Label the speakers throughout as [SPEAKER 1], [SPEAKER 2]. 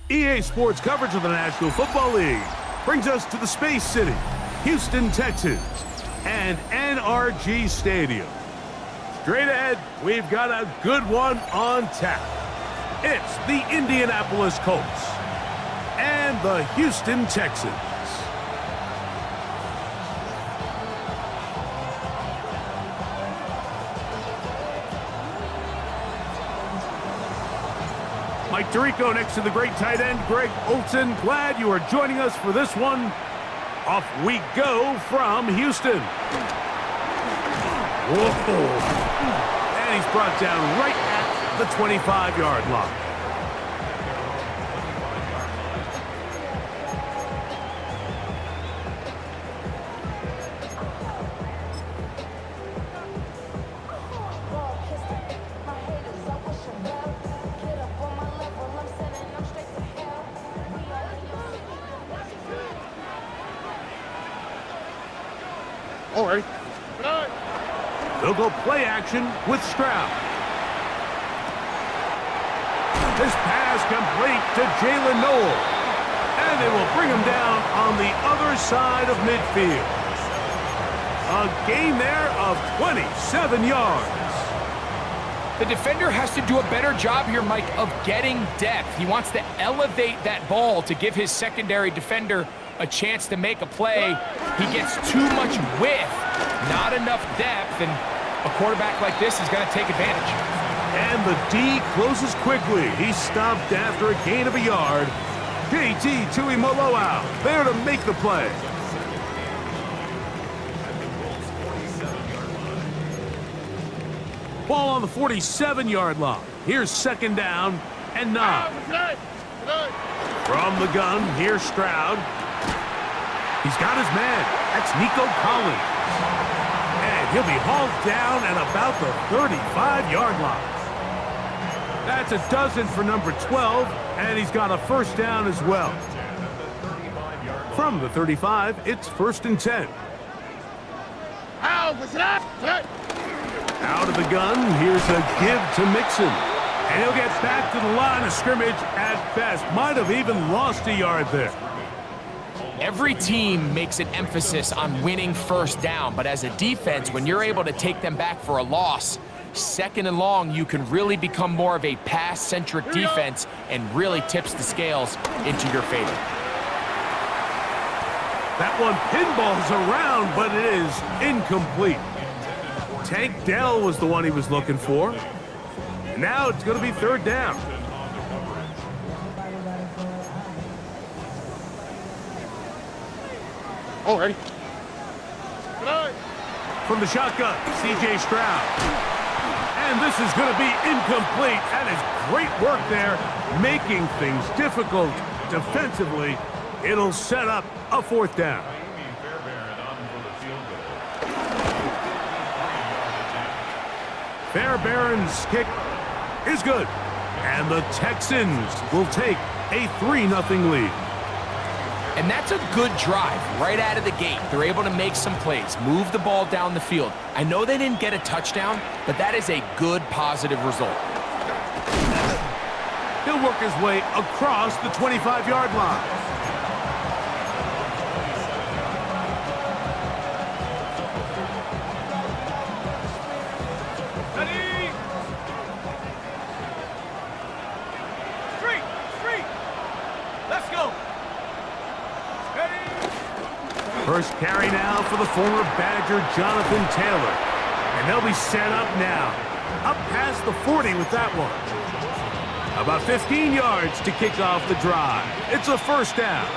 [SPEAKER 1] EA Sports coverage of the National Football League brings us to the Space City, Houston, Texas, and NRG Stadium. Straight ahead, we've got a good one on tap. It's the Indianapolis Colts and the Houston Texans. Mike Tirico next to the great tight end, Greg Olsen. Glad you are joining us for this one. Off we go from Houston. Whoa. And he's brought down right at the 25-yard line.
[SPEAKER 2] Alright.
[SPEAKER 1] They'll go play action with Stroud. This pass complete to Jalen Noel. And they will bring him down on the other side of midfield. A gain there of 27 yards.
[SPEAKER 3] The defender has to do a better job here, Mike, of getting depth. He wants to elevate that ball to give his secondary defender a chance to make a play. He gets too much width, not enough depth, and a quarterback like this is going to take advantage.
[SPEAKER 1] And the D closes quickly. He's stopped after a gain of a yard. JT Tuimoloau there to make the play. Ball on the 47-yard line. Here's second down and 9. From the gun, here's Stroud. He's got his man. That's Nico Collins. And he'll be hauled down at about the 35-yard line. That's a dozen for number 12, and he's got a first down as well. From the 35, it's 1st and 10. Out of the gun, here's a give to Mixon. And he'll get back to the line of scrimmage at best. Might have even lost a yard there.
[SPEAKER 3] Every team makes an emphasis on winning first down, but as a defense, when you're able to take them back for a loss, second and long, you can really become more of a pass-centric defense and really tips the scales into your favor.
[SPEAKER 1] That one pinballs around, but it is incomplete. Tank Dell was the one he was looking for. And now it's going to be 3rd down.
[SPEAKER 2] Alrighty.
[SPEAKER 1] From the shotgun, C.J. Stroud. And this is going to be incomplete. That is great work there, making things difficult defensively. It'll set up a 4th down. Fairbairn's kick is good. And the Texans will take a 3-0 lead.
[SPEAKER 3] And that's a good drive right out of the gate. They're able to make some plays, move the ball down the field. I know they didn't get a touchdown, but that is a good, positive result.
[SPEAKER 1] He'll work his way across the 25-yard line. First carry now for the former Badger, Jonathan Taylor. And they'll be set up now. Up past the 40 with that one. About 15 yards to kick off the drive. It's a first down.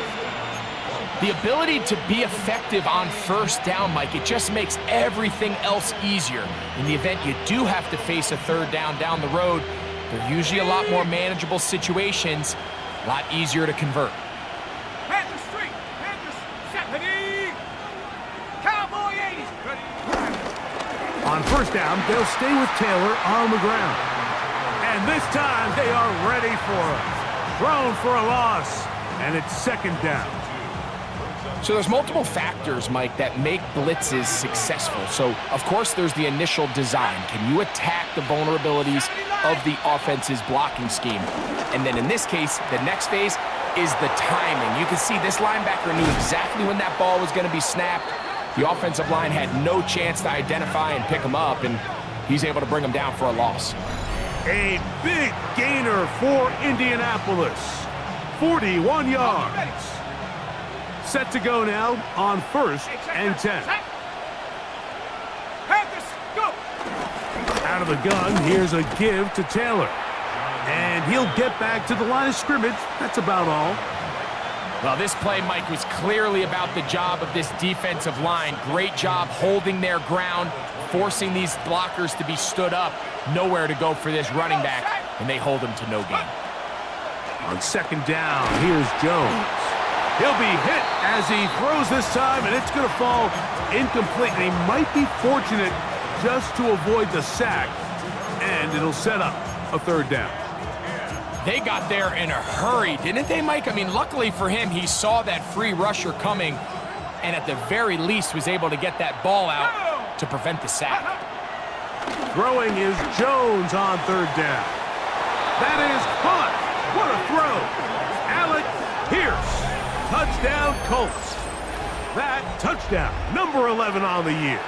[SPEAKER 3] The ability to be effective on first down, Mike, it just makes everything else easier. In the event you do have to face a third down the road, they're usually a lot more manageable situations, a lot easier to convert.
[SPEAKER 2] Panthers straight, Panthers Stephanie, Cowboy 80s.
[SPEAKER 1] On first down, they'll stay with Taylor on the ground. And this time, they are ready for it. Thrown for a loss, and it's second down.
[SPEAKER 3] So there's multiple factors, Mike, that make blitzes successful. So, of course, there's the initial design. Can you attack the vulnerabilities of the offense's blocking scheme? And then in this case, the next phase is the timing. You can see this linebacker knew exactly when that ball was going to be snapped. The offensive line had no chance to identify and pick him up, and he's able to bring him down for a loss.
[SPEAKER 1] A big gainer for Indianapolis. 41 yards. Set to go now on first and 10.
[SPEAKER 2] Panthers, go!
[SPEAKER 1] Out of the gun, here's a give to Taylor. And he'll get back to the line of scrimmage. That's about all.
[SPEAKER 3] Well, this play, Mike, was clearly about the job of this defensive line. Great job holding their ground, forcing these blockers to be stood up. Nowhere to go for this running back, and they hold him to no gain.
[SPEAKER 1] On second down, here's Jones. He'll be hit as he throws this time, and it's going to fall incomplete. And he might be fortunate just to avoid the sack, and it'll set up a third down.
[SPEAKER 3] They got there in a hurry, didn't they, Mike? I mean, luckily for him, he saw that free rusher coming, and at the very least was able to get that ball out to prevent the sack.
[SPEAKER 1] Throwing is Jones on third down. That is caught. What a throw. Alec Pierce. Touchdown, Colts. That touchdown, number 11 on the year.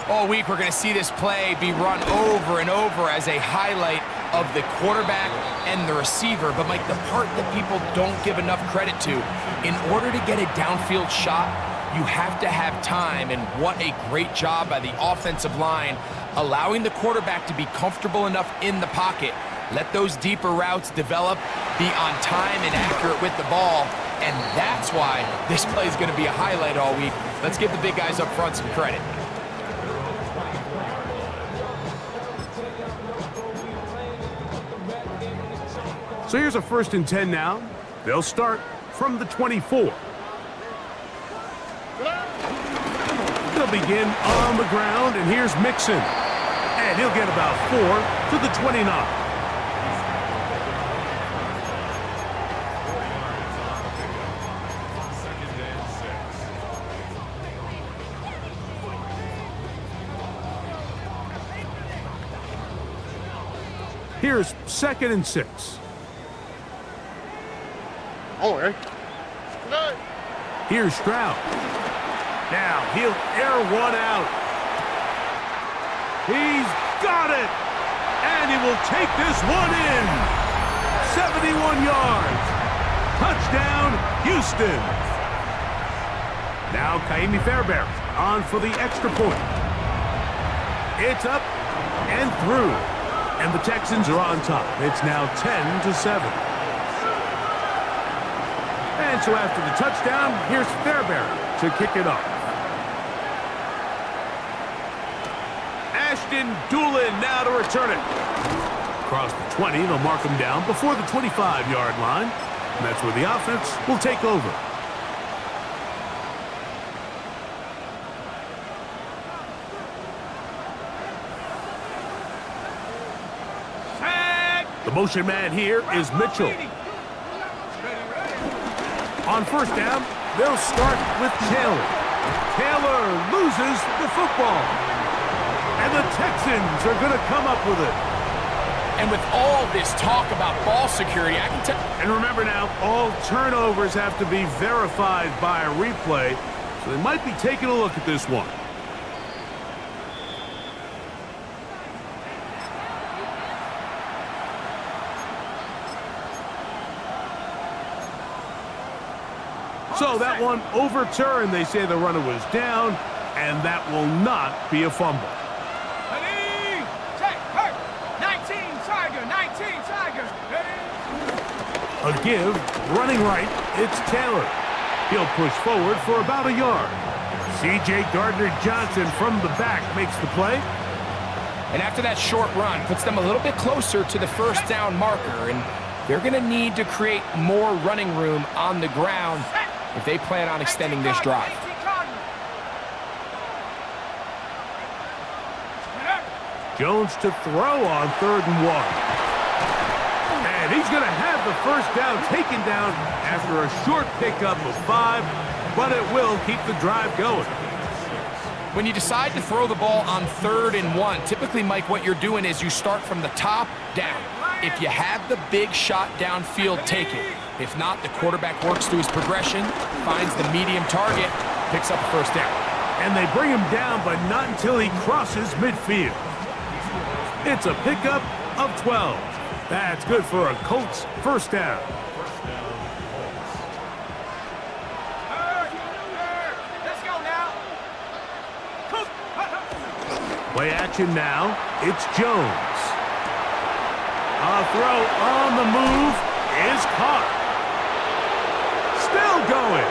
[SPEAKER 3] All week, we're going to see this play be run over and over as a highlight of the quarterback and the receiver. But, Mike, the part that people don't give enough credit to, in order to get a downfield shot, you have to have time. And what a great job by the offensive line, allowing the quarterback to be comfortable enough in the pocket. Let those deeper routes develop, be on time and accurate with the ball, and that's why this play is going to be a highlight all week. Let's give the big guys up front some credit.
[SPEAKER 1] So here's a first and 10 now. They'll start from the 24. They'll begin on the ground, and here's Mixon. And he'll get about 4 to the 29. Here's second and 6. Here's Stroud. Now he'll air one out. He's got it. And he will take this one in. 71 yards. Touchdown, Houston. Now Kaimi Fairbairn on for the extra point. It's up and through. And the Texans are on top. It's now 10-7. And so after the touchdown, here's Fairbairn to kick it off. Ashton Doolin now to return it. Across the 20, they'll mark him down before the 25-yard line. And that's where the offense will take over. The motion man here is Mitchell. On first down, they'll start with Taylor. Taylor loses the football. And the Texans are going to come up with it.
[SPEAKER 3] And with all this talk about ball security, I can tell.
[SPEAKER 1] And remember now, all turnovers have to be verified by a replay. So they might be taking a look at this one. So that one overturned. They say the runner was down, and that will not be a fumble.
[SPEAKER 2] Ready, check, hurt. 19 Tiger, 19 Tiger. Ready.
[SPEAKER 1] A give, running right, it's Taylor. He'll push forward for about a yard. C.J. Gardner-Johnson from the back makes the play.
[SPEAKER 3] And after that short run, puts them a little bit closer to the first down marker, and they're going to need to create more running room on the ground if they plan on extending this drive.
[SPEAKER 1] Jones to throw on 3rd and 1. And he's going to have the first down taken down after a short pickup of 5, but it will keep the drive going.
[SPEAKER 3] When you decide to throw the ball on 3rd and 1, typically, Mike, what you're doing is you start from the top down. If you have the big shot downfield, take it. If not, the quarterback works through his progression, finds the medium target, picks up a first down.
[SPEAKER 1] And they bring him down, but not until he crosses midfield. It's a pickup of 12. That's good for a Colts first down.
[SPEAKER 2] Let's go now.
[SPEAKER 1] Play action now. It's Jones. A throw on the move is caught. Still going.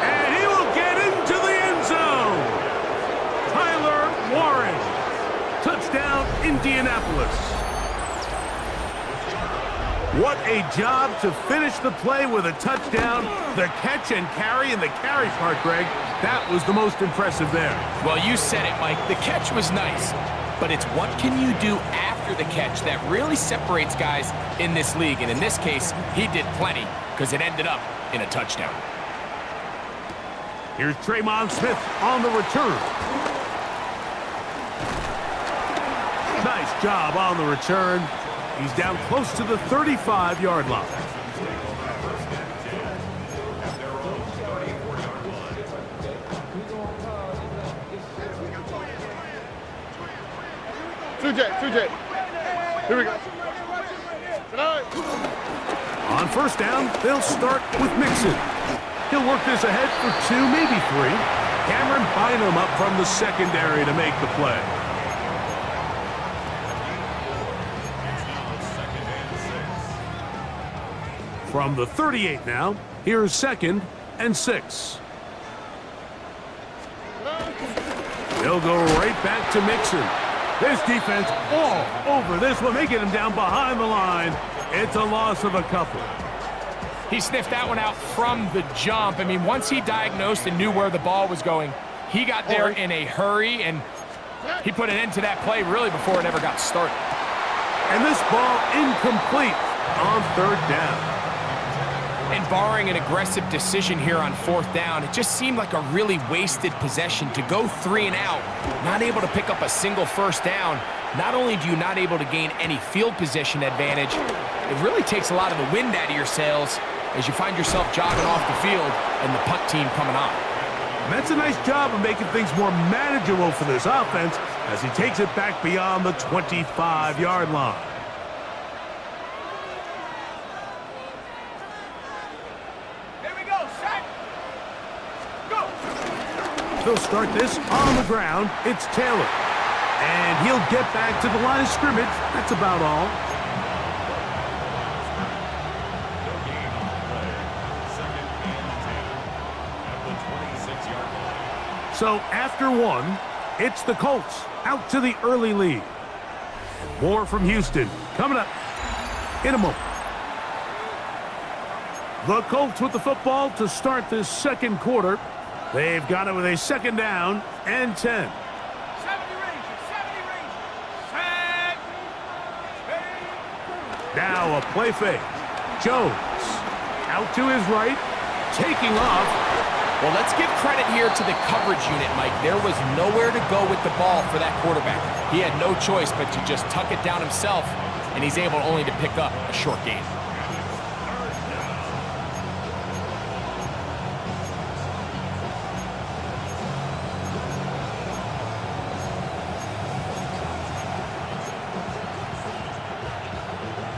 [SPEAKER 1] And he will get into the end zone. Tyler Warren. Touchdown, Indianapolis. What a job to finish the play with a touchdown. The catch and carry, and the carry part, Greg, that was the most impressive there.
[SPEAKER 3] Well, you said it, Mike. The catch was nice, but it's what can you do after the catch that really separates guys in this league. And in this case, he did plenty because it ended up in a touchdown.
[SPEAKER 1] Here's Tremon Smith on the return. Nice job on the return. He's down close to the 35-yard line.
[SPEAKER 4] Two-J. Here we go.
[SPEAKER 1] On first down, they'll start with Mixon. He'll work this ahead for 2, maybe 3. Cameron Bynum up from the secondary to make the play. From the 38 now, here's 2nd and 6. They'll go right back to Mixon. This defense all over this one. They get him down behind the line. It's a loss of a couple.
[SPEAKER 3] He sniffed that one out from the jump. I mean, once he diagnosed and knew where the ball was going, he got there in a hurry, and he put an end to that play really before it ever got started.
[SPEAKER 1] And this ball incomplete on 3rd down.
[SPEAKER 3] And barring an aggressive decision here on 4th down, it just seemed like a really wasted possession to go 3 and out, not able to pick up a single first down. Not only do you not able to gain any field position advantage, it really takes a lot of the wind out of your sails as you find yourself jogging off the field and the punt team coming on.
[SPEAKER 1] And that's a nice job of making things more manageable for this offense as he takes it back beyond the 25-yard line. They'll start this on the ground. It's Taylor. And he'll get back to the line of scrimmage. That's about all. So after 1, it's the Colts out to the early lead. More from Houston coming up in a moment. The Colts with the football to start this 2nd quarter. They've got it with a 2nd down and 10.
[SPEAKER 2] 70 Rangers. Set.
[SPEAKER 1] Now a play fake. Jones out to his right, taking off.
[SPEAKER 3] Well, let's give credit here to the coverage unit, Mike. There was nowhere to go with the ball for that quarterback. He had no choice but to just tuck it down himself, and he's able only to pick up a short gain.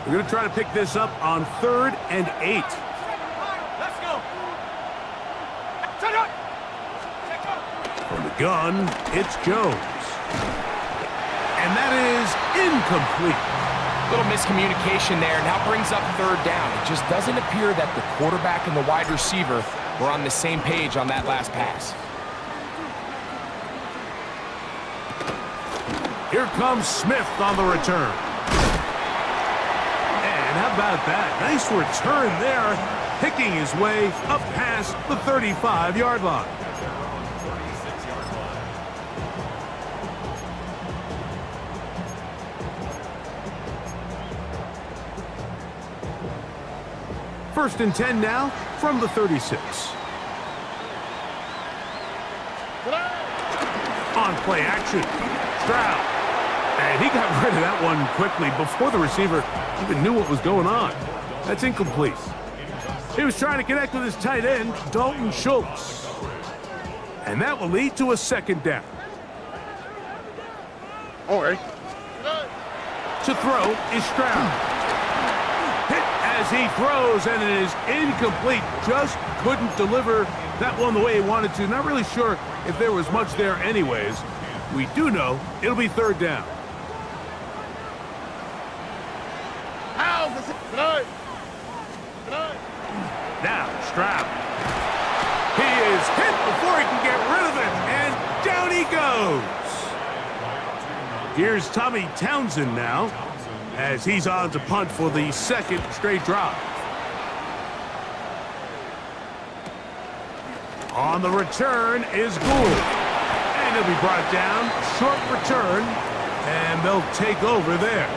[SPEAKER 1] We're going to try to pick this up on 3rd and 8.
[SPEAKER 2] Let's go.
[SPEAKER 1] gun, it's Jones. And that is incomplete.
[SPEAKER 3] Little miscommunication there. Now brings up third down. It just doesn't appear that the quarterback and the wide receiver were on the same page on that last pass.
[SPEAKER 1] Here comes Smith on the return. And how about that? Nice return there, picking his way up past the 35-yard line. First and 10 now from the 36. On play action, Stroud. And he got rid of that one quickly before the receiver even knew what was going on. That's incomplete. He was trying to connect with his tight end, Dalton Schultz. And that will lead to a second down.
[SPEAKER 4] All right.
[SPEAKER 1] To throw is Stroud. Hit as he throws, and it is incomplete. Just couldn't deliver that one the way he wanted to. Not really sure if there was much there anyways. We do know it'll be third down. Now, Stroud. He is hit before he can get rid of it, and down he goes. Here's Tommy Townsend now, as he's on to punt for the second straight drive. On the return is Gould. And he'll be brought down, short return, and they'll take over there.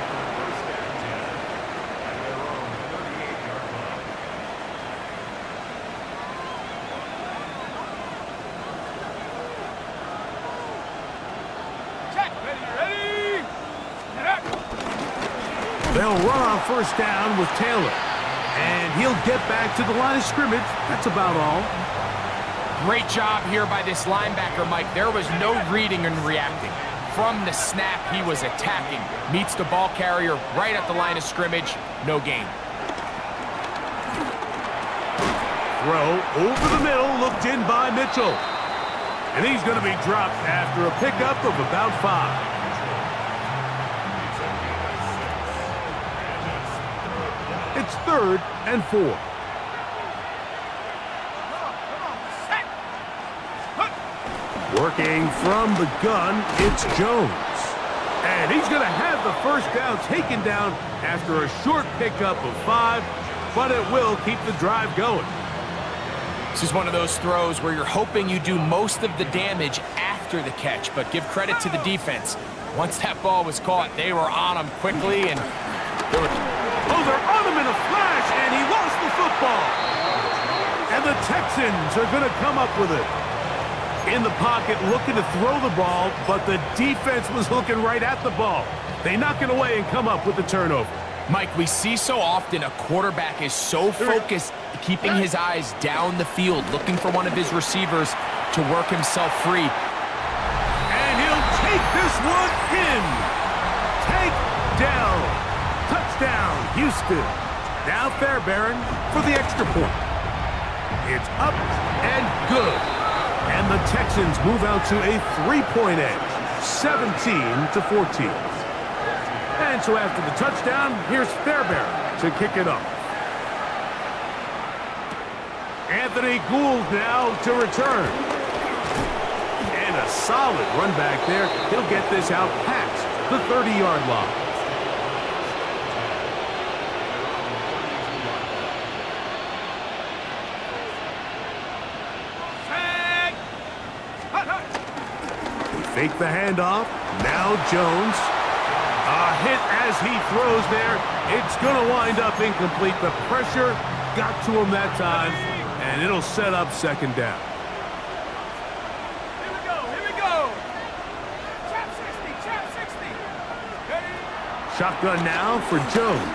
[SPEAKER 1] They'll run on first down with Taylor. And he'll get back to the line of scrimmage. That's about all.
[SPEAKER 3] Great job here by this linebacker, Mike. There was no reading and reacting. From the snap, he was attacking. Meets the ball carrier right at the line of scrimmage. No gain.
[SPEAKER 1] Throw over the middle, looked in by Mitchell. And he's going to be dropped after a pickup of about 5. It's 3rd and 4. Working from the gun, it's Jones. And he's going to have the first down taken down after a short pickup of 5, but it will keep the drive going.
[SPEAKER 3] This is one of those throws where you're hoping you do most of the damage after the catch, but give credit to the defense. Once that ball was caught, they were on him quickly, and there were...
[SPEAKER 1] Oh, they're on him in a flash, and he lost the football. And the Texans are going to come up with it. In the pocket, looking to throw the ball, but the defense was looking right at the ball. They knock it away and come up with the turnover.
[SPEAKER 3] Mike, we see so often a quarterback is so focused, keeping his eyes down the field, looking for one of his receivers to work himself free.
[SPEAKER 1] And he'll take this one in. Take down. Touchdown, Houston. Now Fairbairn for the extra point. It's up and good. And the Texans move out to a 3-point edge, 17-14. And so after the touchdown, here's Fairbairn to kick it off. Anthony Gould now to return. And a solid run back there. He'll get this out past the 30-yard line. Fake the handoff. Now Jones. A hit as he throws there. It's going to wind up incomplete. The pressure got to him that time, and it'll set up second down.
[SPEAKER 2] Here we go, here we go. Chop 60. Ready?
[SPEAKER 1] Shotgun now for Jones.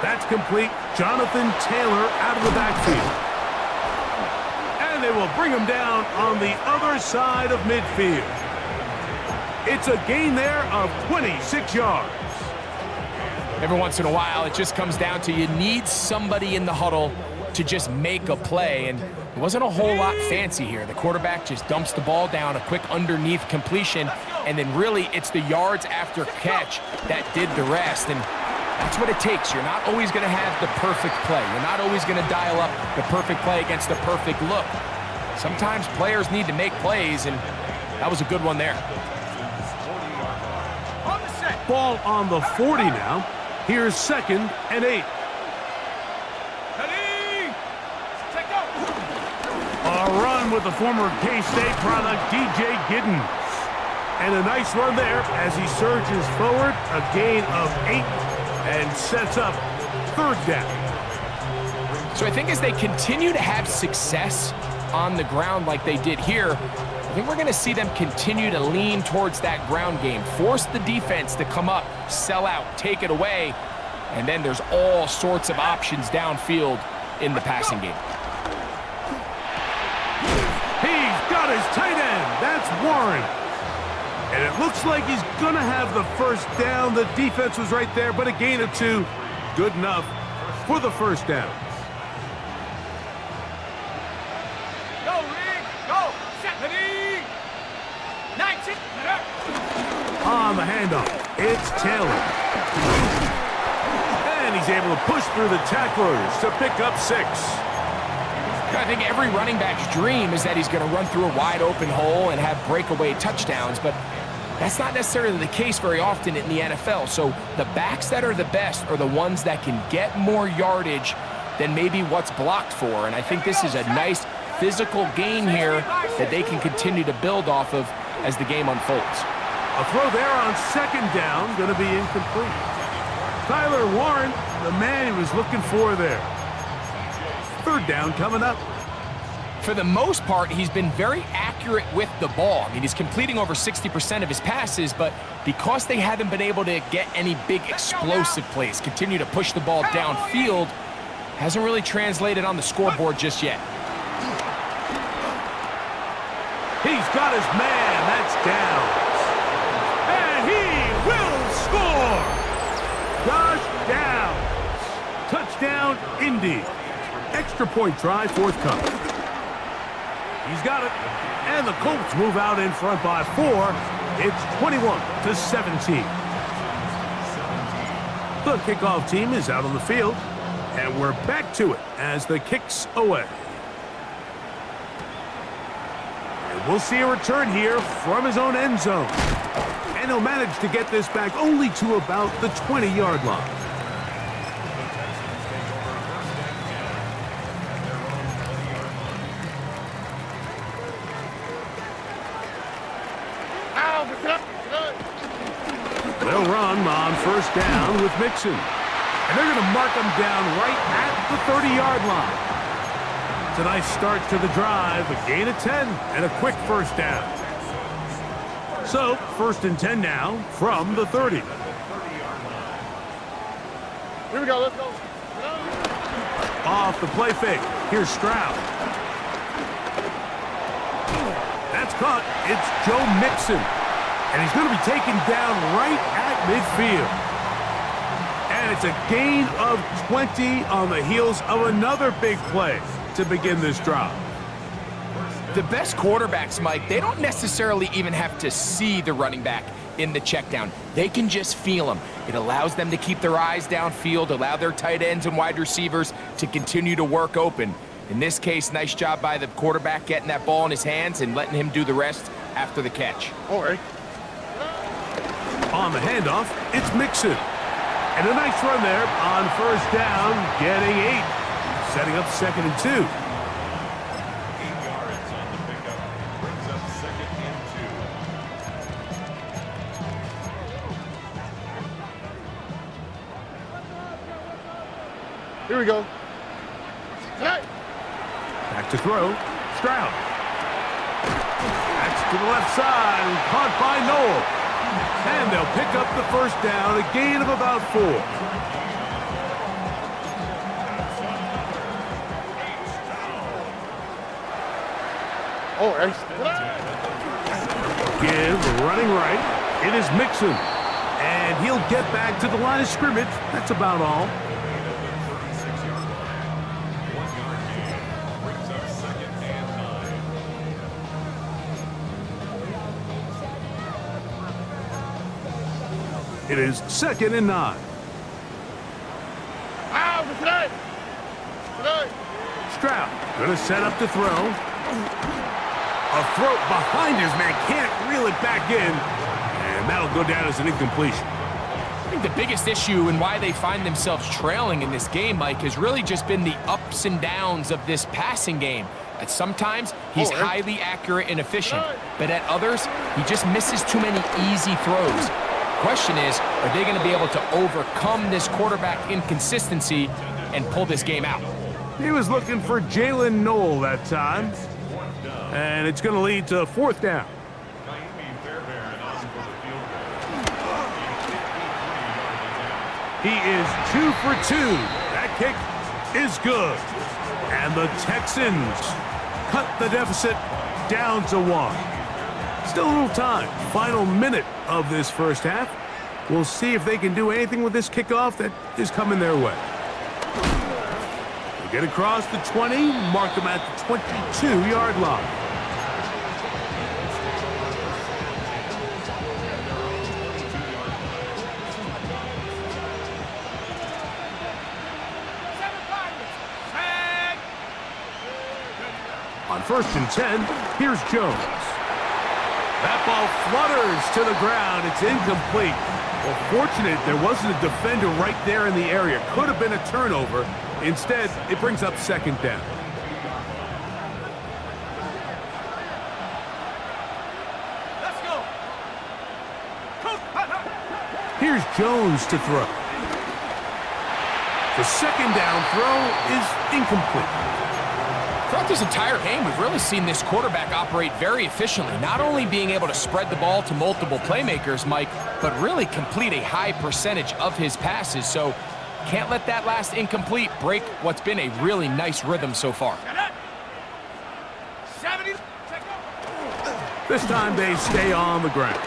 [SPEAKER 1] That's complete. Jonathan Taylor out of the backfield. And they will bring him down on the other side of midfield. It's a gain there of 26 yards.
[SPEAKER 3] Every once in a while, it just comes down to you need somebody in the huddle to just make a play. And It wasn't a whole lot fancy here. The quarterback just dumps the ball down, a quick underneath completion, and then really it's the yards after catch that did the rest. And that's what it takes. You're not always going to have the perfect play. You're not always going to dial up the perfect play against the perfect look. Sometimes players need to make plays, and that was a good one there.
[SPEAKER 2] On the set.
[SPEAKER 1] Ball on the 40 now. Here's 2nd and 8.
[SPEAKER 2] Ready. Take go.
[SPEAKER 1] A run with the former K-State product, DJ Giddens. And a nice run there as he surges forward, a gain of 8, and sets up 3rd down.
[SPEAKER 3] So I think as they continue to have success on the ground like they did here, I think we're going to see them continue to lean towards that ground game, force the defense to come up, sell out, take it away, and then there's all sorts of options downfield in the passing game.
[SPEAKER 1] He's got his tight end. That's Warren. And it looks like he's going to have the 1st down. The defense was right there, but a gain of 2. Good enough for the 1st down.
[SPEAKER 2] Go, Rick. Go. Set. Ready. 19.
[SPEAKER 1] On the handoff, it's Taylor. And he's able to push through the tacklers to pick up 6.
[SPEAKER 3] I think every running back's dream is that he's going to run through a wide open hole and have breakaway touchdowns, but that's not necessarily the case very often in the NFL. So the backs that are the best are the ones that can get more yardage than maybe what's blocked for. And I think this is a nice physical gain here that they can continue to build off of as the game unfolds.
[SPEAKER 1] A throw there on 2nd down, going to be incomplete. Tyler Warren, the man he was looking for there. 3rd down coming up.
[SPEAKER 3] For the most part, he's been very accurate with the ball. I mean, he's completing over 60% of his passes, but because they haven't been able to get any big explosive plays, continue to push the ball downfield, hasn't really translated on the scoreboard just yet.
[SPEAKER 1] He's got his man. That's down. And he will score. Josh Downs. Touchdown, Indy. Extra point try, forthcoming. He's got it. And the Colts move out in front by 4. It's 21-17. The kickoff team is out on the field. And we're back to it as the kick's away. And we'll see a return here from his own end zone. And he'll manage to get this back only to about the 20-yard line. They'll run on 1st down with Mixon. And they're going to mark him down right at the 30-yard line. It's a nice start to the drive, a gain of 10, and a quick 1st down. So, 1st and 10 now from the 30.
[SPEAKER 4] Here we go, let's go.
[SPEAKER 1] Off the play fake. Here's Stroud. That's caught. It's Joe Mixon. And he's going to be taken down right at midfield. And it's a gain of 20 on the heels of another big play to begin this drive.
[SPEAKER 3] The best quarterbacks, Mike, they don't necessarily even have to see the running back in the check down. They can just feel him. It allows them to keep their eyes downfield, allow their tight ends and wide receivers to continue to work open. In this case, nice job by the quarterback getting that ball in his hands and letting him do the rest after the catch.
[SPEAKER 4] All right.
[SPEAKER 1] On the handoff, it's Mixon. And a nice run there on 1st down, getting 8. Setting up 2nd and 2.
[SPEAKER 2] 8 yards on the pickup. Brings up 2nd and 2.
[SPEAKER 4] Here we go.
[SPEAKER 1] Back to throw. Stroud. That's to the left side. Caught by Noel. And they'll pick up the 1st down. A gain of about 4.
[SPEAKER 4] All right.
[SPEAKER 1] Give running right. It is Mixon. And he'll get back to the line of scrimmage. That's about all.
[SPEAKER 2] 36-yard line. 1 yard gain. Brings up 2nd
[SPEAKER 1] It is 2nd and 9.
[SPEAKER 4] Today.
[SPEAKER 1] Stroud going to set up to throw. A throw behind his man, can't reel it back in, and that'll go down as an incompletion.
[SPEAKER 3] I think the biggest issue and why they find themselves trailing in this game, Mike, has really just been the ups and downs of this passing game. At sometimes, he's highly accurate and efficient, but at others, he just misses too many easy throws. Question is, are they going to be able to overcome this quarterback inconsistency and pull this game out?
[SPEAKER 1] He was looking for Jalen Knoll that time, and it's going to lead to 4th down. He is 2 for 2. That kick is good. And the Texans cut the deficit down to 1. Still a little time. Final minute of this first half. We'll see if they can do anything with this kickoff that is coming their way. They get across the 20, mark them at the 22-yard line. On 1st and 10, here's Jones. That ball flutters to the ground. It's incomplete. Well, fortunate there wasn't a defender right there in the area. Could have been a turnover. Instead, it brings up 2nd down.
[SPEAKER 2] Let's go.
[SPEAKER 1] Here's Jones to throw. The 2nd down throw is incomplete.
[SPEAKER 3] Throughout this entire game, we've really seen this quarterback operate very efficiently, not only being able to spread the ball to multiple playmakers, Mike, but really complete a high percentage of his passes. So can't let that last incomplete break what's been a really nice rhythm so far.
[SPEAKER 1] This time they stay on the ground.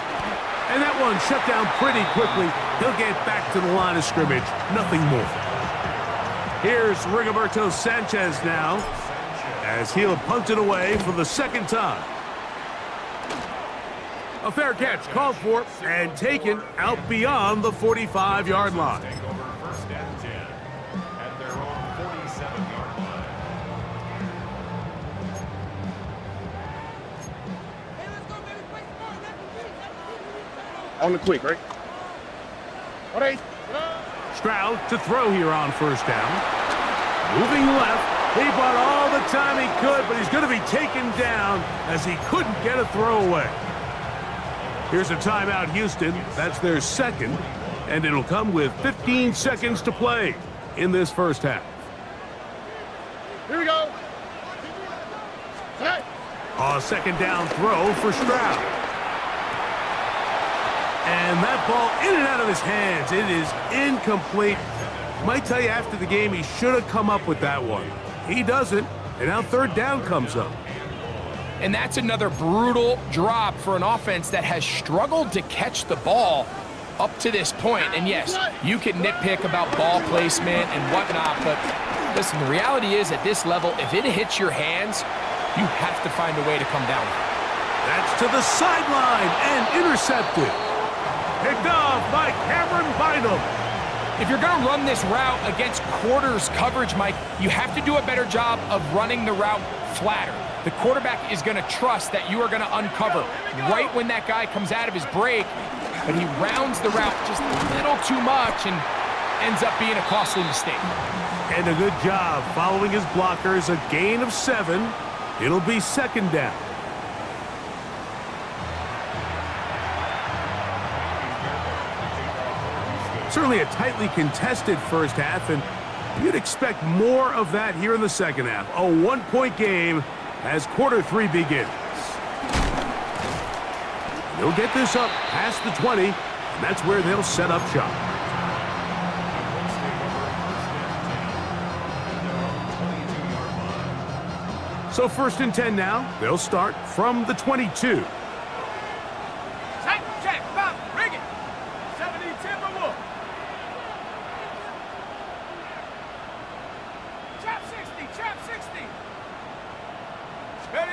[SPEAKER 1] And that one shut down pretty quickly. He'll get back to the line of scrimmage. Nothing more. Here's Rigoberto Sanchez now, as he'll punt it away for the 2nd time. A fair catch called for and taken out beyond the 45-yard line.
[SPEAKER 4] On the quick, right?
[SPEAKER 1] Stroud to throw here on 1st down. Moving left. He bought all the time he could, but he's going to be taken down as he couldn't get a throwaway. Here's a timeout, Houston. That's their 2nd, and it'll come with 15 seconds to play in this first half.
[SPEAKER 4] Here we go.
[SPEAKER 1] A 2nd down throw for Stroud. And that ball in and out of his hands. It is incomplete. Might tell you after the game he should have come up with that one. He doesn't, and now 3rd down comes up.
[SPEAKER 3] And that's another brutal drop for an offense that has struggled to catch the ball up to this point. And yes, you can nitpick about ball placement and whatnot, but listen, the reality is at this level, if it hits your hands, you have to find a way to come down.
[SPEAKER 1] That's to the sideline and intercepted. Picked off by Cameron Bynum.
[SPEAKER 3] If you're going to run this route against quarters coverage, Mike, you have to do a better job of running the route flatter. The quarterback is going to trust that you are going to uncover right when that guy comes out of his break, but he rounds the route just a little too much and ends up being a costly mistake.
[SPEAKER 1] And a good job following his blockers, a gain of 7. It'll be 2nd down. Certainly a tightly contested first half, and you'd expect more of that here in the second half. A one-point game as quarter 3 begins. They'll get this up past the 20, and that's where they'll set up shop. So 1st and 10 now. They'll start from the 22.
[SPEAKER 2] Check, Bob, bring it. 70 Timberwolf. Trap 60. Ready.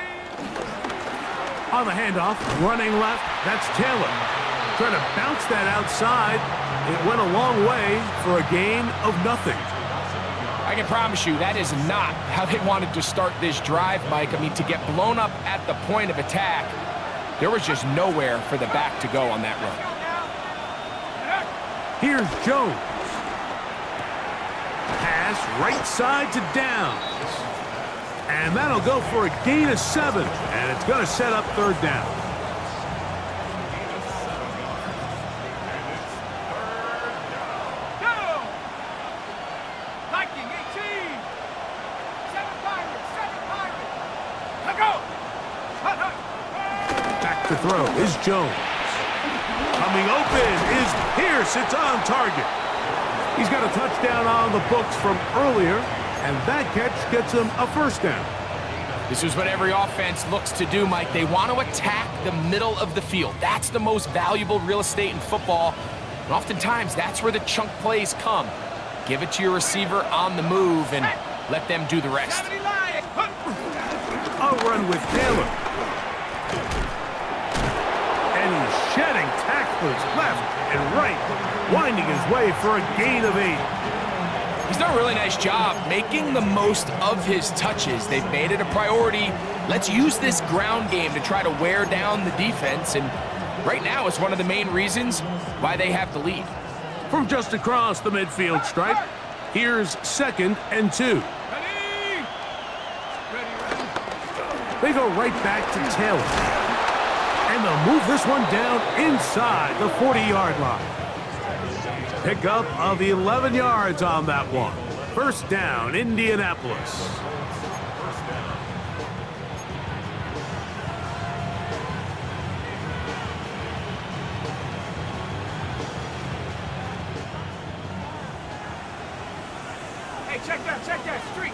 [SPEAKER 1] On the handoff, running left, that's Taylor. Trying to bounce that outside. It went a long way for a gain of nothing.
[SPEAKER 3] I can promise you that is not how they wanted to start this drive, Mike. I mean, to get blown up at the point of attack, there was just nowhere for the back to go on that run.
[SPEAKER 1] Here's Jones. Pass right side to Downs. And that'll go for a gain of 7. And it's going to set up third down. Back to throw is Jones. Coming open is Pierce. It's on target. He's got a touchdown on the books from earlier, and that catch gets him a first down.
[SPEAKER 3] This is what every offense looks to do, Mike. They want to attack the middle of the field. That's the most valuable real estate in football. And oftentimes, that's where the chunk plays come. Give it to your receiver on the move and let them do the rest.
[SPEAKER 1] A run with Taylor. And he's shedding tacklers left and right, winding his way for a gain of 8.
[SPEAKER 3] He's done a really nice job making the most of his touches. They've made it a priority. Let's use this ground game to try to wear down the defense, and right now it's one of the main reasons why they have the lead.
[SPEAKER 1] From just across the midfield stripe, here's 2nd and 2. They go right back to Taylor. And they'll move this one down inside the 40-yard line. Pickup of 11 yards on that one. First down, Indianapolis.
[SPEAKER 2] Hey, check that. Street.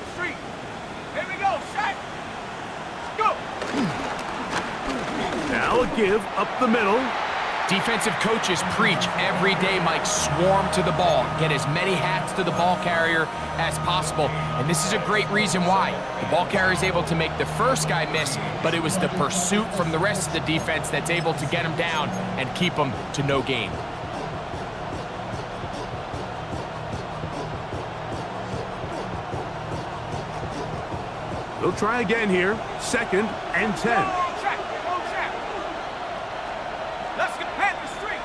[SPEAKER 2] Here we go, set. Go.
[SPEAKER 1] Now a give up the middle.
[SPEAKER 3] Defensive coaches preach every day, Mike, swarm to the ball. Get as many hats to the ball carrier as possible. And this is a great reason why. The ball carrier is able to make the first guy miss, but it was the pursuit from the rest of the defense that's able to get him down and keep him to no gain.
[SPEAKER 1] They'll try again here. 2nd and 10.
[SPEAKER 2] Let's get Panther Street.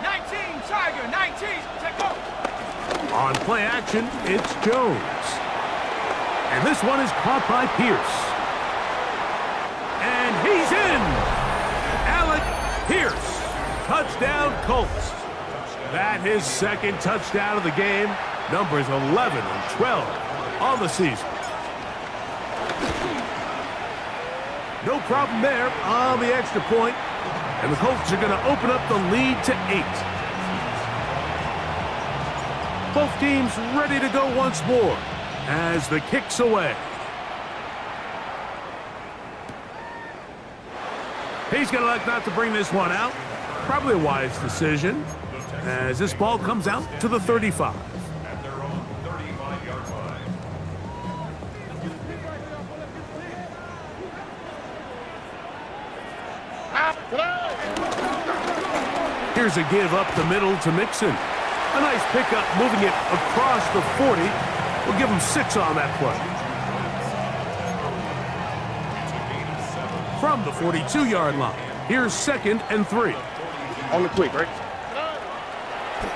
[SPEAKER 2] 19, Tiger, 19. Take off.
[SPEAKER 1] On play action, it's Jones. And this one is caught by Pierce. And he's in. Alec Pierce. Touchdown Colts. That his 2nd touchdown of the game. Numbers 11 and 12 on the season. No problem there on the extra point. And the Colts are going to open up the lead to 8. Both teams ready to go once more as the kick's away. He's going to elect not to bring this one out. Probably a wise decision as this ball comes out to the 35. Here's a give up the middle to Mixon. A nice pickup moving it across the 40. We'll give him 6 on that play. From the 42-yard line, here's 2nd and 3.
[SPEAKER 4] On the quick, right?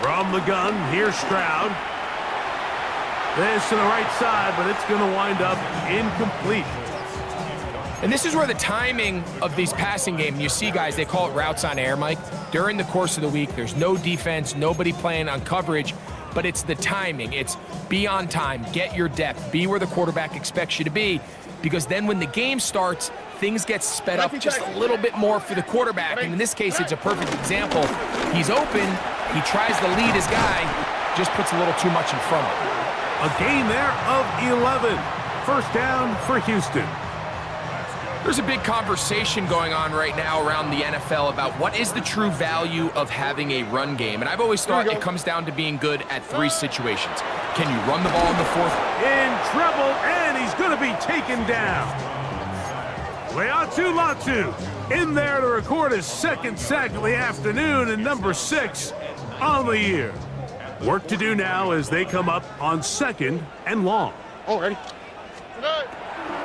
[SPEAKER 1] From the gun, here's Stroud. This to the right side, but it's going to wind up incomplete.
[SPEAKER 3] And this is where the timing of these passing games, you see guys, they call it routes on air, Mike. During the course of the week, there's no defense, nobody playing on coverage, but it's the timing. It's be on time, get your depth, be where the quarterback expects you to be, because then when the game starts, things get sped up just a little bit more for the quarterback. And in this case, it's a perfect example. He's open, he tries to lead his guy, just puts a little too much in front of him.
[SPEAKER 1] A gain there of 11. First down for Houston.
[SPEAKER 3] There's a big conversation going on right now around the NFL about what is the true value of having a run game. And I've always thought it comes down to being good at 3 situations. Can you run the ball in the 4th?
[SPEAKER 1] In trouble, and he's going to be taken down. Latu in there to record his second sack of the afternoon and number 6 on the year. Work to do now as they come up on 2nd and long.
[SPEAKER 4] Oh, ready?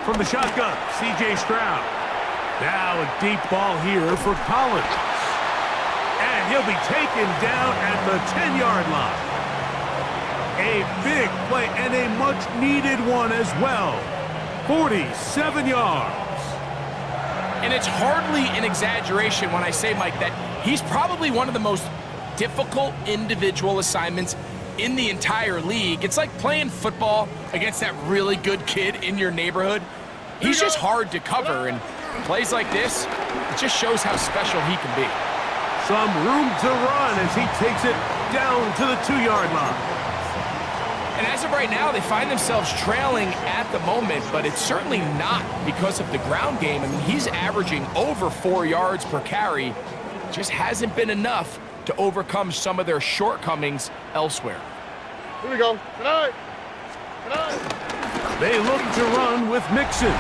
[SPEAKER 1] From the shotgun, C.J. Stroud. Now a deep ball here for Collins. And he'll be taken down at the 10-yard line. A big play and a much-needed one as well. 47 yards.
[SPEAKER 3] And it's hardly an exaggeration when I say, Mike, that he's probably one of the most difficult individual assignments in the entire league. It's like playing football against that really good kid in your neighborhood. He's just hard to cover, and plays like this, it just shows how special he can be.
[SPEAKER 1] Some room to run as he takes it down to the 2-yard line.
[SPEAKER 3] And as of right now, they find themselves trailing at the moment, but it's certainly not because of the ground game. I mean, he's averaging over 4 yards per carry. Just hasn't been enough to overcome some of their shortcomings elsewhere.
[SPEAKER 4] Here we go. Tonight.
[SPEAKER 1] They look to run with Mixon.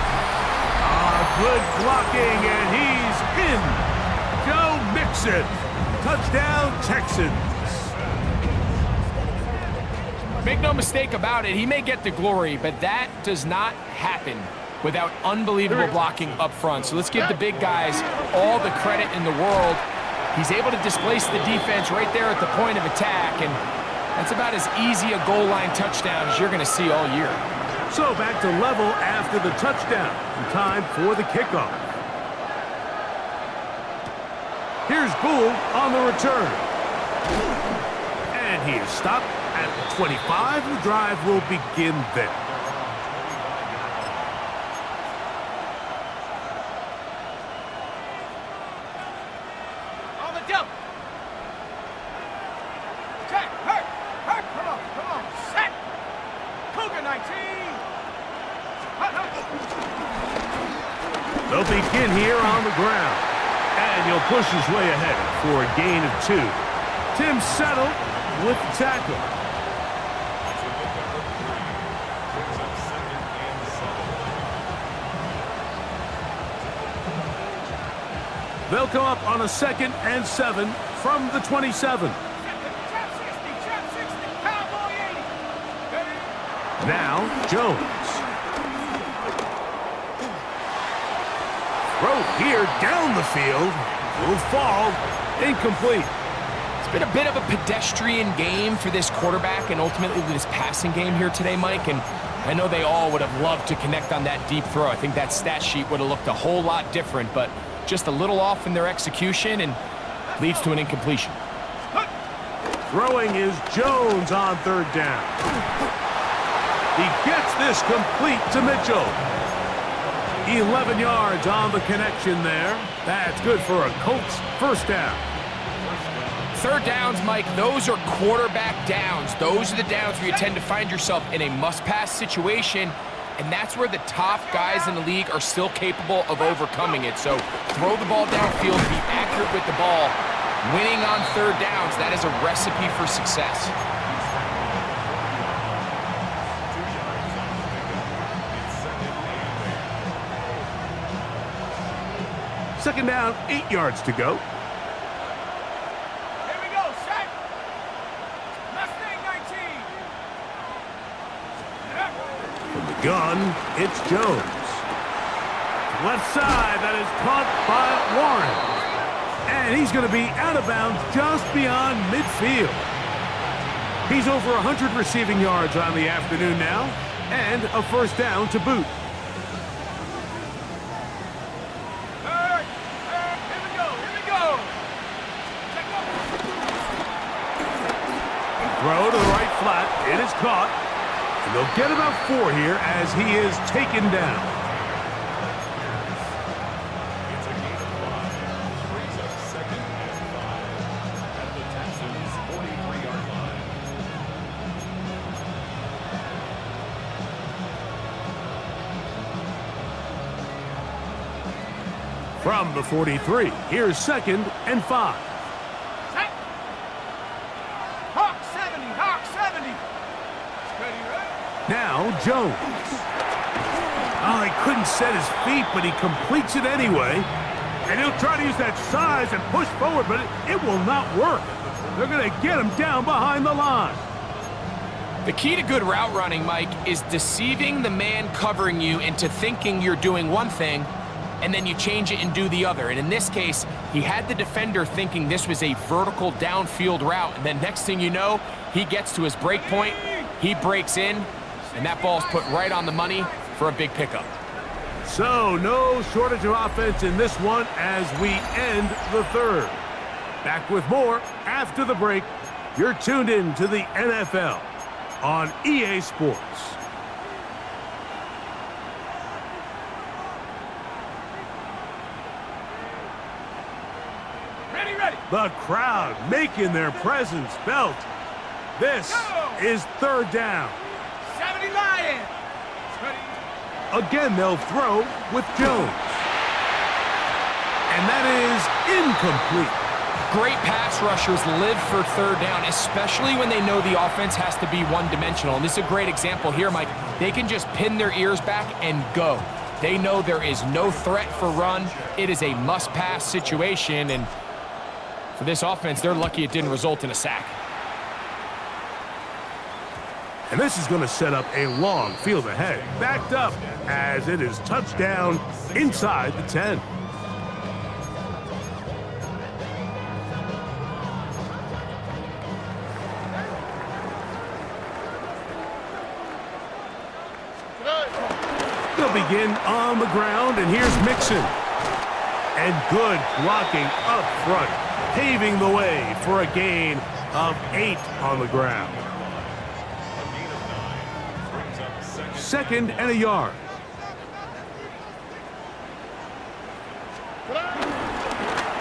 [SPEAKER 1] Good blocking, and he's in. Joe Mixon. Touchdown, Texans.
[SPEAKER 3] Make no mistake about it, he may get the glory, but that does not happen without unbelievable blocking up front. So let's give the big guys all the credit in the world. He's able to displace the defense right there at the point of attack, and that's about as easy a goal line touchdown as you're going to see all year.
[SPEAKER 1] So back to level after the touchdown. And time for the kickoff. Here's Gould on the return. And he is stopped at the 25. The drive will begin there.
[SPEAKER 2] On the jump. Check. Hurt. Come on. Set. Cougar 19.
[SPEAKER 1] They'll begin here on the ground. And he'll push his way ahead for a gain of 2. Tim Settle with the tackle. They'll come up on a 2nd and 7 from the 27.
[SPEAKER 2] Trap 60. Cowboy 80.
[SPEAKER 1] Now, Jones. Throw here down the field. Will fall. Incomplete.
[SPEAKER 3] It's been a bit of a pedestrian game for this quarterback and ultimately this passing game here today, Mike, and I know they all would have loved to connect on that deep throw. I think that stat sheet would have looked a whole lot different, but just a little off in their execution and leads to an incompletion.
[SPEAKER 1] Throwing is Jones on 3rd down. He gets this complete to Mitchell. 11 yards on the connection there. That's good for a Colts first down.
[SPEAKER 3] 3rd downs, Mike, those are quarterback downs. Those are the downs where you tend to find yourself in a must-pass situation, and that's where the top guys in the league are still capable of overcoming it. So throw the ball downfield, be accurate with the ball. Winning on 3rd downs, that is a recipe for success.
[SPEAKER 1] Second down, 8 yards to go.
[SPEAKER 2] Here we go. Set. Mustang 19.
[SPEAKER 1] From the gun, it's Jones. Left side, that is caught by Warren. And he's going to be out of bounds just beyond midfield. He's over 100 receiving yards on the afternoon now, and a first down to boot. Throw to the right flat. It is caught. And they'll get about 4 here as he is taken down. From the 43, here's 2nd and 5. Now, Now Jones. Oh, he couldn't set his feet, but he completes it anyway. And he'll try to use that size and push forward, but it will not work. They're going to get him down behind the line.
[SPEAKER 3] The key to good route running, Mike, is deceiving the man covering you into thinking you're doing one thing, and then you change it and do the other. And in this case, he had the defender thinking this was a vertical downfield route, and then next thing you know, he gets to his break point, he breaks in, and that ball's put right on the money for a big pickup.
[SPEAKER 1] So, no shortage of offense in this one as we end the third. Back with more after the break. You're tuned in to the NFL on EA Sports.
[SPEAKER 2] Ready, ready.
[SPEAKER 1] The crowd making their presence felt. This is third down.
[SPEAKER 2] 70 Lions. Ready.
[SPEAKER 1] Again, they'll throw with Jones. And that is incomplete.
[SPEAKER 3] Great pass rushers live for third down, especially when they know the offense has to be one-dimensional. And this is a great example here, Mike. They can just pin their ears back and go. They know there is no threat for run. It is a must-pass situation, and for this offense, they're lucky it didn't result in a sack.
[SPEAKER 1] And this is going to set up a long field ahead. Backed up as it is touchdown inside the 10. They'll begin on the ground, and here's Mixon. And good blocking up front, paving the way for a gain of 8 on the ground. 2nd and a yard.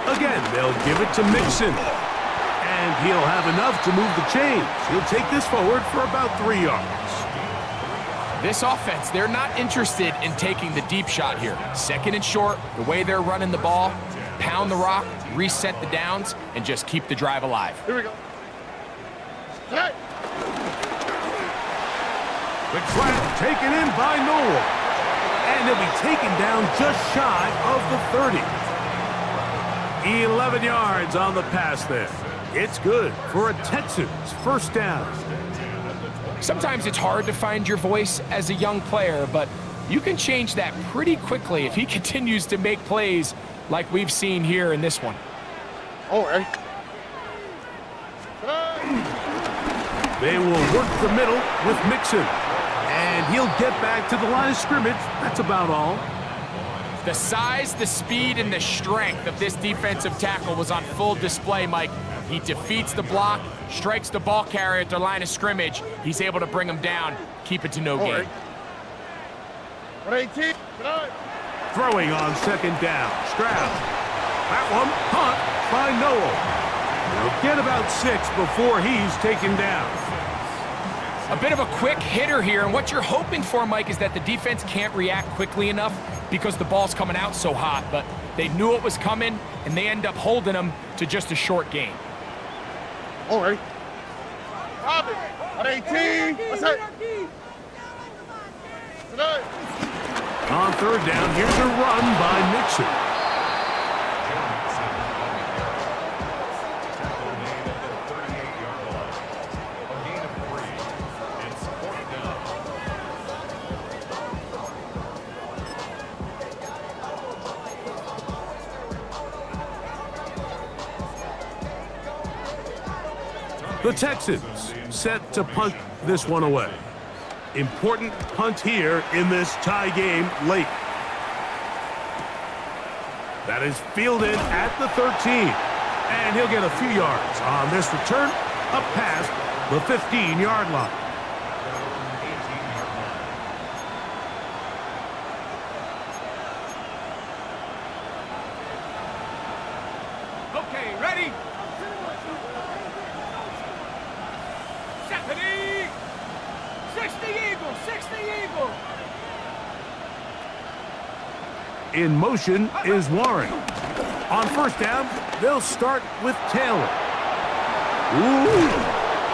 [SPEAKER 1] Again, they'll give it to Mixon. And he'll have enough to move the chains. He'll take this forward for about 3 yards.
[SPEAKER 3] This offense, they're not interested in taking the deep shot here. 2nd and short, the way they're running the ball, pound the rock, reset the downs, and just keep the drive alive.
[SPEAKER 4] Here we go. Hey.
[SPEAKER 1] The trap taken in by Noel. And he'll be taken down just shy of the 30. 11 yards on the pass there. It's good for a Texans first down.
[SPEAKER 3] Sometimes it's hard to find your voice as a young player, but you can change that pretty quickly if he continues to make plays like we've seen here in this one.
[SPEAKER 4] All right.
[SPEAKER 1] They will work the middle with Mixon. And he'll get back to the line of scrimmage. That's about all.
[SPEAKER 3] The size, the speed, and the strength of this defensive tackle was on full display, Mike. He defeats the block, strikes the ball carrier at the line of scrimmage. He's able to bring him down, keep it to no gain.
[SPEAKER 4] 118.
[SPEAKER 1] Throwing on 2nd down. Stroud. That one, punt by Noel. He'll get about 6 before he's taken down.
[SPEAKER 3] A bit of a quick hitter here, and what you're hoping for, Mike, is that the defense can't react quickly enough because the ball's coming out so hot, but they knew it was coming, and they end up holding him to just a short gain.
[SPEAKER 4] All right. 118. What's that?
[SPEAKER 1] On 3rd down, here's a run by Mixon. The Texans set to punt this one away. Important punt here in this tie game late. That is fielded at the 13. And he'll get a few yards on this return up past the 15-yard line.
[SPEAKER 2] Okay, ready. Stephanie. 60 Eagle, 60 Eagle.
[SPEAKER 1] In motion is Warren. On 1st down, they'll start with Taylor. Ooh!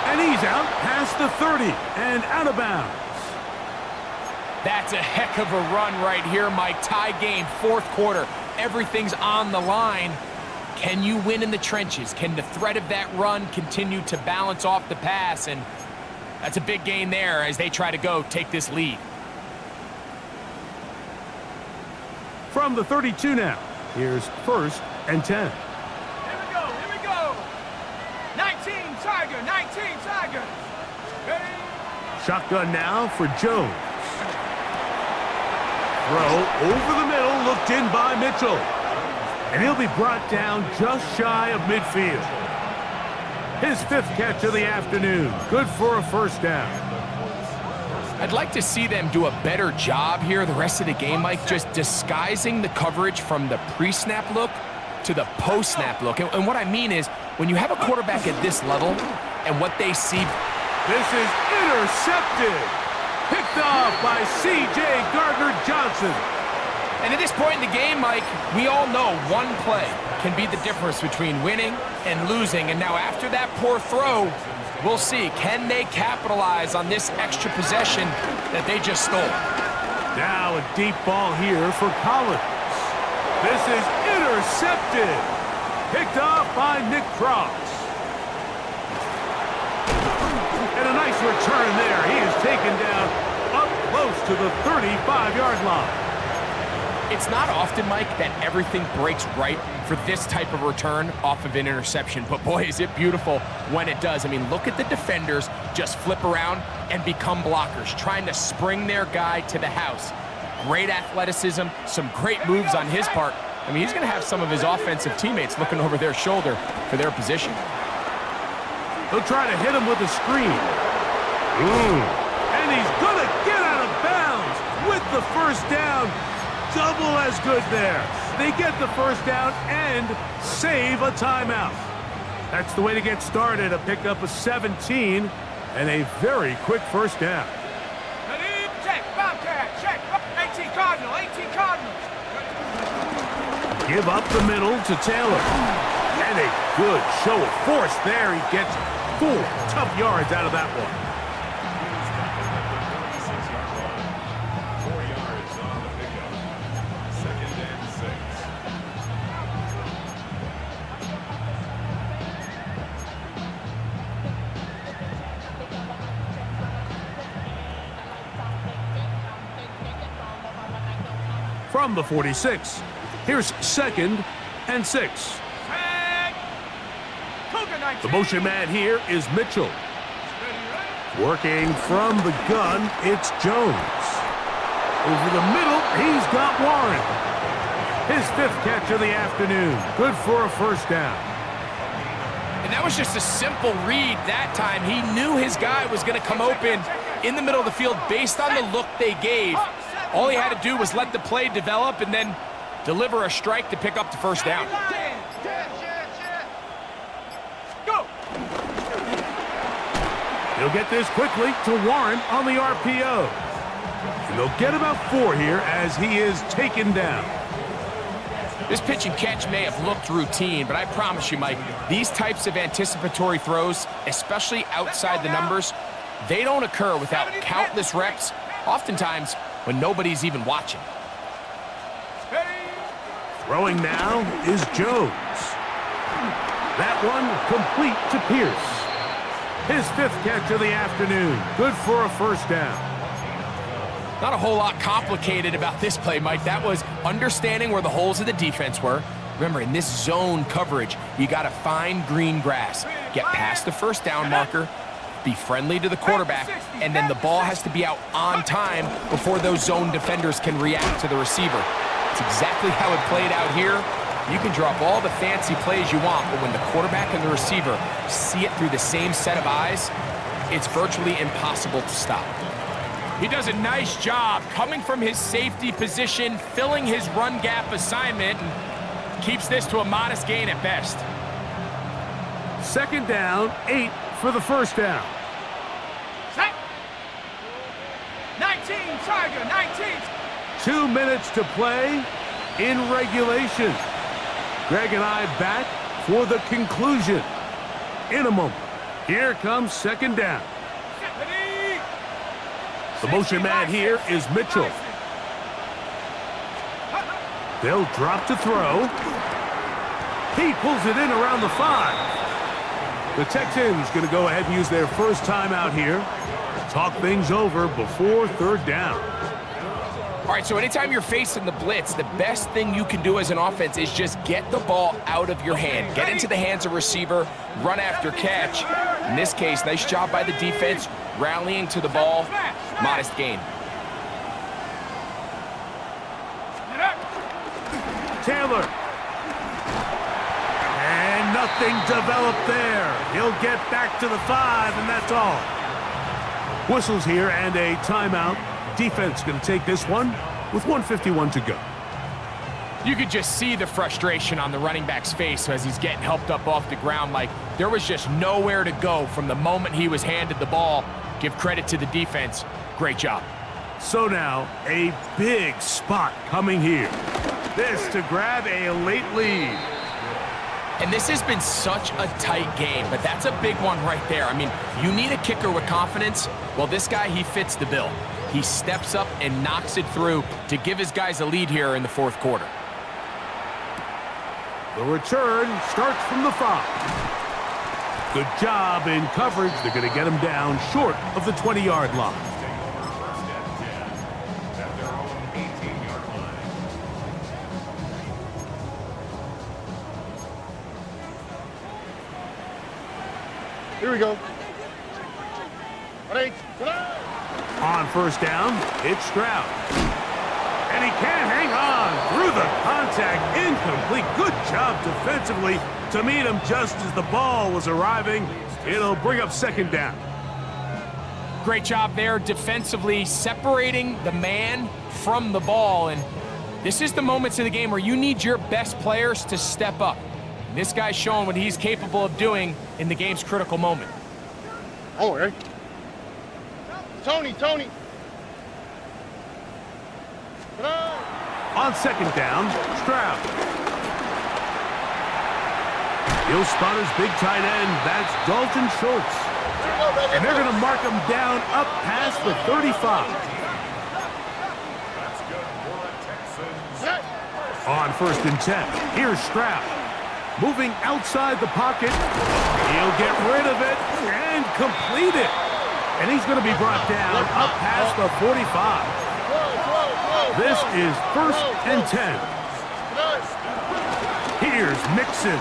[SPEAKER 1] And he's out past the 30 and out of bounds.
[SPEAKER 3] That's a heck of a run right here, Mike. Tie game, fourth quarter. Everything's on the line. Can you win in the trenches? Can the threat of that run continue to balance off the pass? And that's a big gain there as they try to take this lead.
[SPEAKER 1] From the 32 now, here's 1st and 10.
[SPEAKER 2] Here we go. 19 Tigers. Ready?
[SPEAKER 1] Shotgun now for Jones. Throw over the middle, looked in by Mitchell. And he'll be brought down just shy of midfield. His 5th catch of the afternoon. Good for a first down.
[SPEAKER 3] I'd like to see them do a better job here the rest of the game, Mike, just disguising the coverage from the pre-snap look to the post-snap look. And what I mean is, when you have a quarterback at this level and what they see...
[SPEAKER 1] This is intercepted. Picked off by C.J. Gardner-Johnson.
[SPEAKER 3] And at this point in the game, Mike, we all know one play can be the difference between winning and losing. And now after that poor throw, we'll see. Can they capitalize on this extra possession that they just stole?
[SPEAKER 1] Now a deep ball here for Collins. This is intercepted. Picked off by Nick Cross. And a nice return there. He is taken down up close to the 35-yard line.
[SPEAKER 3] It's not often, Mike, that everything breaks right for this type of return off of an interception. But boy, is it beautiful when it does. I mean, look at the defenders just flip around and become blockers, trying to spring their guy to the house. Great athleticism, some great moves on his part. I mean, he's going to have some of his offensive teammates looking over their shoulder for their position.
[SPEAKER 1] He'll try to hit him with a screen. And he's going to get out of bounds with the first down. Double as good there. They get the first down and save a timeout. That's the way to get started. A pickup of 17 and a very quick first down.
[SPEAKER 2] Ready? Check. Bobcat. Check. 18 Cardinals.
[SPEAKER 1] Give up the middle to Taylor. And a good show of force there. He gets 4 tough yards out of that one. From the 46, here's 2nd and 6. The motion man here is Mitchell. Working from the gun, it's Jones. Over the middle, he's got Warren. His 5th catch of the afternoon. Good for a first down.
[SPEAKER 3] And that was just a simple read that time. He knew his guy was going to come open in the middle of the field based on the look they gave. All he had to do was let the play develop and then deliver a strike to pick up the first down.
[SPEAKER 2] Go!
[SPEAKER 1] He'll get this quickly to Warren on the RPO. And they'll get about 4 here as he is taken down.
[SPEAKER 3] This pitch and catch may have looked routine, but I promise you, Mike, these types of anticipatory throws, especially outside the numbers, they don't occur without countless reps, oftentimes when nobody's even watching.
[SPEAKER 1] Throwing now is Jones. That one complete to Pierce. His 5th catch of the afternoon. Good for a first down.
[SPEAKER 3] Not a whole lot complicated about this play, Mike. That was understanding where the holes of the defense were. Remember, in this zone coverage, you got to find green grass. Get past the first down marker, be friendly to the quarterback, and then the ball has to be out on time before those zone defenders can react to the receiver. It's exactly how it played out here. You can drop all the fancy plays you want, but when the quarterback and the receiver see it through the same set of eyes, it's virtually impossible to stop. He does a nice job coming from his safety position, filling his run gap assignment, and keeps this to a modest gain at best.
[SPEAKER 1] 2nd down, 8 for the first down.
[SPEAKER 2] Set. 19 Tiger, 19.
[SPEAKER 1] 2 minutes to play in regulation. Greg and I back for the conclusion in a moment. Here comes 2nd down.
[SPEAKER 2] Ready?
[SPEAKER 1] The motion man here is Mitchell. They'll drop to throw. He pulls it in around the 5. The Texans going to go ahead and use their first timeout here. Talk things over before third down.
[SPEAKER 3] All right, so anytime you're facing the blitz, the best thing you can do as an offense is just get the ball out of your hand. Get into the hands of receiver, run after catch. In this case, nice job by the defense, rallying to the ball. Modest gain.
[SPEAKER 1] Taylor. And nothing developed there. He'll get back to the 5, and that's all. Whistles here and a timeout. Defense going to take this one with 1:51 to go.
[SPEAKER 3] You could just see the frustration on the running back's face as he's getting helped up off the ground. Like there was just nowhere to go from the moment he was handed the ball. Give credit to the defense. Great job.
[SPEAKER 1] So now a big spot coming here. This to grab a late lead.
[SPEAKER 3] And this has been such a tight game, but that's a big one right there. I mean, you need a kicker with confidence. Well, this guy, he fits the bill. He steps up and knocks it through to give his guys a lead here in the fourth quarter.
[SPEAKER 1] The return starts from the 5. Good job in coverage. They're going to get him down short of the 20-yard line.
[SPEAKER 4] Here we go. Ready?
[SPEAKER 1] On first down, it's Stroud. And he can't hang on through the contact. Incomplete. Good job defensively to meet him just as the ball was arriving. It'll bring up second down.
[SPEAKER 3] Great job there defensively, separating the man from the ball. And this is the moments of the game where you need your best players to step up. And this guy's showing what he's capable of doing in the game's critical moment.
[SPEAKER 4] Oh, Eric. Tony.
[SPEAKER 1] On second down, Stroud. He'll spot his big tight end. That's Dalton Schultz. And they're going to mark him down up past the 35. On first and 10, here's Stroud. Moving outside the pocket. He'll get rid of it and complete it. And he's going to be brought down up past the 45. This is first and 10. Here's Mixon.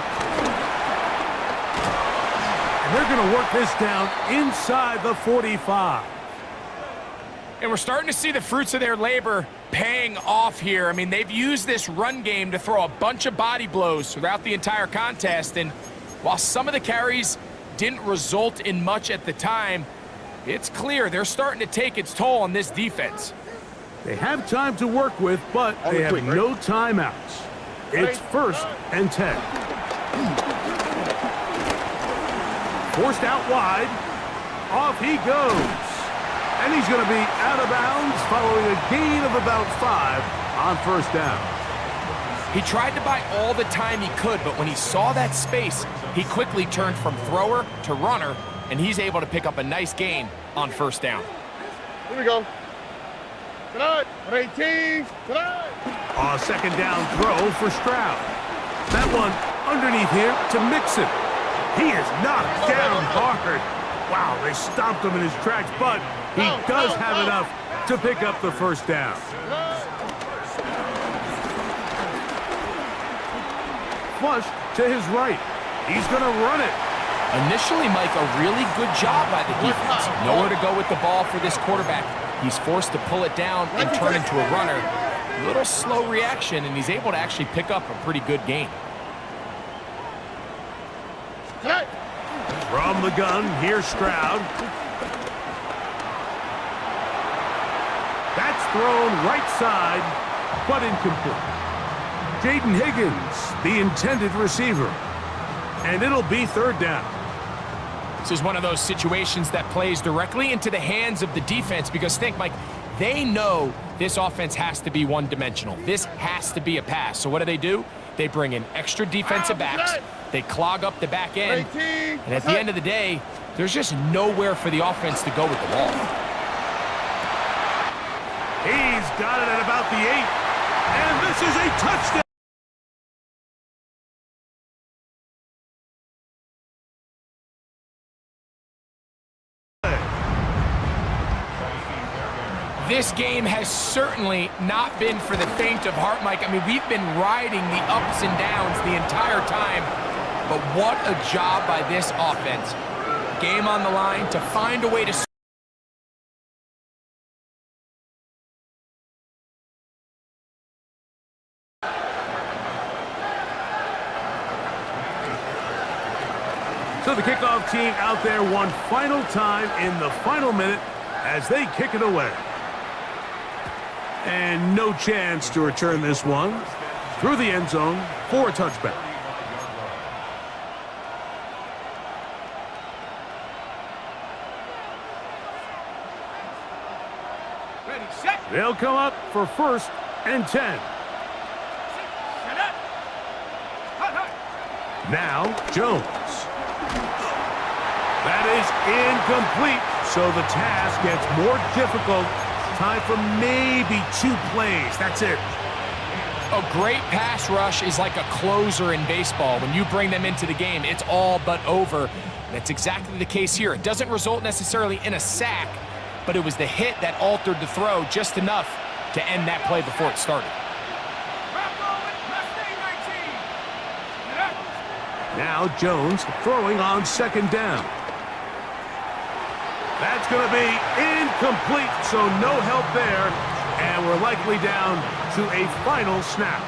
[SPEAKER 1] And they're going to work this down inside the 45.
[SPEAKER 3] And we're starting to see the fruits of their labor paying off here. I mean, they've used this run game to throw a bunch of body blows throughout the entire contest. And while some of the carries didn't result in much at the time, it's clear they're starting to take its toll on this defense.
[SPEAKER 1] They have time to work with, but they have no timeouts. It's first and 10. Forced out wide. Off he goes. And he's going to be out of bounds following a gain of about 5 on first down.
[SPEAKER 3] He tried to buy all the time he could, but when he saw that space, he quickly turned from thrower to runner, and he's able to pick up a nice gain on first down.
[SPEAKER 4] Here we go. Tonight, 18. Tonight.
[SPEAKER 1] A second down throw for Stroud. That one underneath here to Mixon. He is knocked down hard. Wow, they stopped him in his tracks, but he does have enough to pick up the first down. Flush to his right. He's going to run it.
[SPEAKER 3] Initially, Mike, a really good job by the defense. Nowhere to go with the ball for this quarterback. He's forced to pull it down and turn into a runner. A little slow reaction, and he's able to actually pick up a pretty good gain.
[SPEAKER 1] From the gun, here's Stroud. That's thrown right side, but incomplete. Jaden Higgins, the intended receiver. And it'll be third down.
[SPEAKER 3] This is one of those situations that plays directly into the hands of the defense because think, Mike, they know this offense has to be one-dimensional. This has to be a pass. So what do? They bring in extra defensive backs. They clog up the back end. And at the end of the day, there's just nowhere for the offense to go with the ball.
[SPEAKER 1] He's got it at about the 8. And this is a touchdown.
[SPEAKER 3] This game has certainly not been for the faint of heart, Mike. I mean, we've been riding the ups and downs the entire time, but what a job by this offense. Game on the line to find a way to...
[SPEAKER 1] So the kickoff team out there one final time in the final minute as they kick it away. And no chance to return this one through the end zone for a touchback.
[SPEAKER 2] Ready, set.
[SPEAKER 1] They'll come up for 1st and 10.
[SPEAKER 2] Set up. Hot, hot.
[SPEAKER 1] Now, Jones. That is incomplete, so the task gets more difficult. Time for maybe 2 plays. That's it.
[SPEAKER 3] A great pass rush is like a closer in baseball. When you bring them into the game, it's all but over. That's exactly the case here. It doesn't result necessarily in a sack, but it was the hit that altered the throw just enough to end that play before it started.
[SPEAKER 1] Now Jones throwing on 2nd down. That's going to be incomplete, so no help there, and we're likely down to a final snap.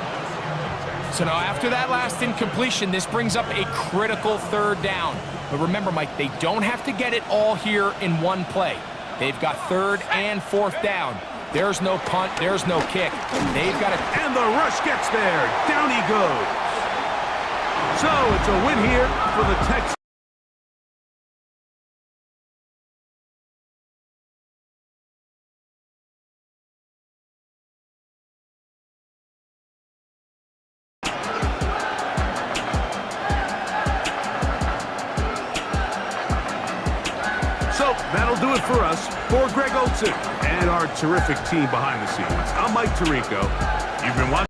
[SPEAKER 3] So now after that last incompletion, this brings up a critical 3rd down. But remember, Mike, they don't have to get it all here in one play. They've got 3rd and 4th down. There's no punt, there's no kick. They've got to...
[SPEAKER 1] And the rush gets there. Down he goes. So it's a win here for the Texans. So that'll do it for us. For Greg Olson and our terrific team behind the scenes, I'm Mike Tirico. You've been watching